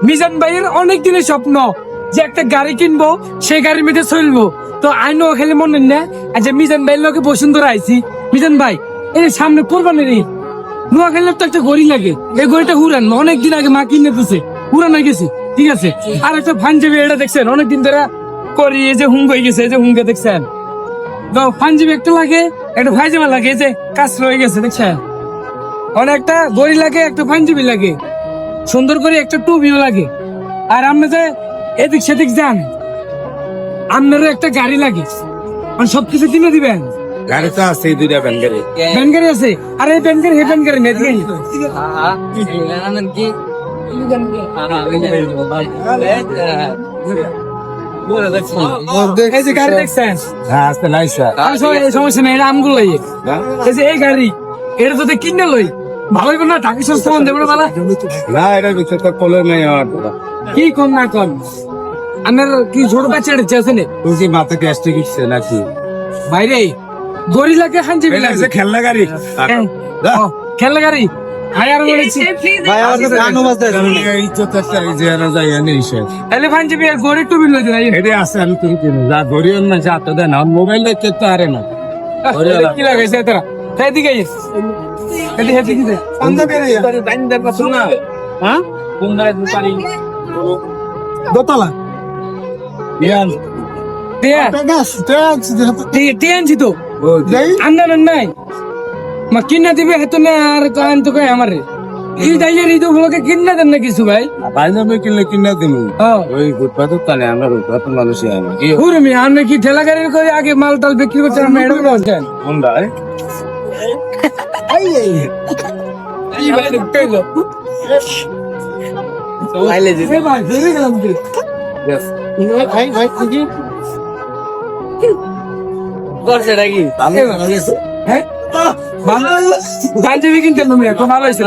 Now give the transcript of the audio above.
মিজান ভাইয়ের অনেক দিনের স্বপ্ন যে একটা গাড়ি কিনবো, সেই গাড়ির মধ্যে চলবো। তো আইনো খেলে মনে না আচ্ছা মিজান ভাইয়ের লোকে বসুন্ধরা আইছি। মিজান ভাই এই সামনে কোরবানির ঈদ, নোয়া খেলে তো একটা গড়ি লাগে, এই গড়িটা হুরান অনেকদিন আগে মা কিনে দিছে, হুরান হয়ে গেছে। ঠিক আছে, আর একটা পাঞ্জাবি এটা দেখছেন অনেকদিন ধরে করি, এই যে হুঙ্গ হয়ে গেছে, এই যে হুঙ্গে দেখছেন। তো পাঞ্জাবি একটা লাগে, একটা ভাইজামা লাগে, এই যে কাজ রয়ে গেছে দেখছেন। অনেকটা গড়ি লাগে, একটা পাঞ্জাবি লাগে, সুন্দর করে একটা টুপিও লাগে। আর আপনি যে এদিক সেদিক যান, আপনারও একটা গাড়ি লাগে, মানে সবকিছু কিনে দিবেন। গাড়ি তো আছে, দুইটা ভ্যান গাড়ি। ভ্যান গাড়ি আছে, আর এই ভ্যান গাড়ি ভ্যান গাড়ি নেই দিকে এই যে গাড়ি দেখছেন, হ্যাঁ আছে, নাই স্যার। এই সমস্যা নেই, এটা আমগুলো এই যে এই গাড়ি, এটা যদি কিনে লই ভালো হইব না? ঢাকি সস্তা মন দেবো না? না, এটার ভিতরে তো কলর নাই আমার। কি কোন না কোন আপনার কি ছোট বাচ্চা আছে না? তুই কি মাথা গ্যাস্ট্রিক ইচ্ছে নাকি? বাইরে গড়ি লাগে, হাঞ্জি লাগে, খেলনা গাড়ি। খেলনা গাড়ি। হায়ার বলেছি ভাই আমার কাছে গানও বাজে। ইজ্জত আছে, এই যে এরা যায় এনে এসে। তাহলে পাঞ্জাবি আর গড়ি টুপি লইতে নাই। এটা আছে, আমি তুমি কিনো যা ধরিও না, যা তো দেন মোবাইল দেখতে তো আরে না। কি লাগাইছে তোরা? এদিকে আইস, এদিকে এদিকে দে পাঞ্জাবি রে দাইন দে পাছ না। হ্যাঁ কোন গাড়ি পারি দোতলা ইয়ান দিয়া টিএনজি তো আন্দার নাই মা কিনা দিবে হেতু না। আর কান তো কই আমারে এই দাইয়ের ঈদ উপলক্ষে কিনা দেন না কিছু ভাই? ভাই যাবে কিনলে কিনা দিমু। ওই ফুটপাত তালে আমরা ফুটপাত মানুষই আমি কি হুরমি আপনি কি ঠেলা গাড়ি করে আগে মাল টাল বিক্রি করছেন? আমরা এটা বলছেন কোনটা এই ভাই কইলো আইলে যে ভাই ফেরে গেলাম কি ভাই ভাই কি করছে নাকি? হ্যাঁ পাঞ্জাবি কিনতে তুমি এখন ভালো হয়েছে।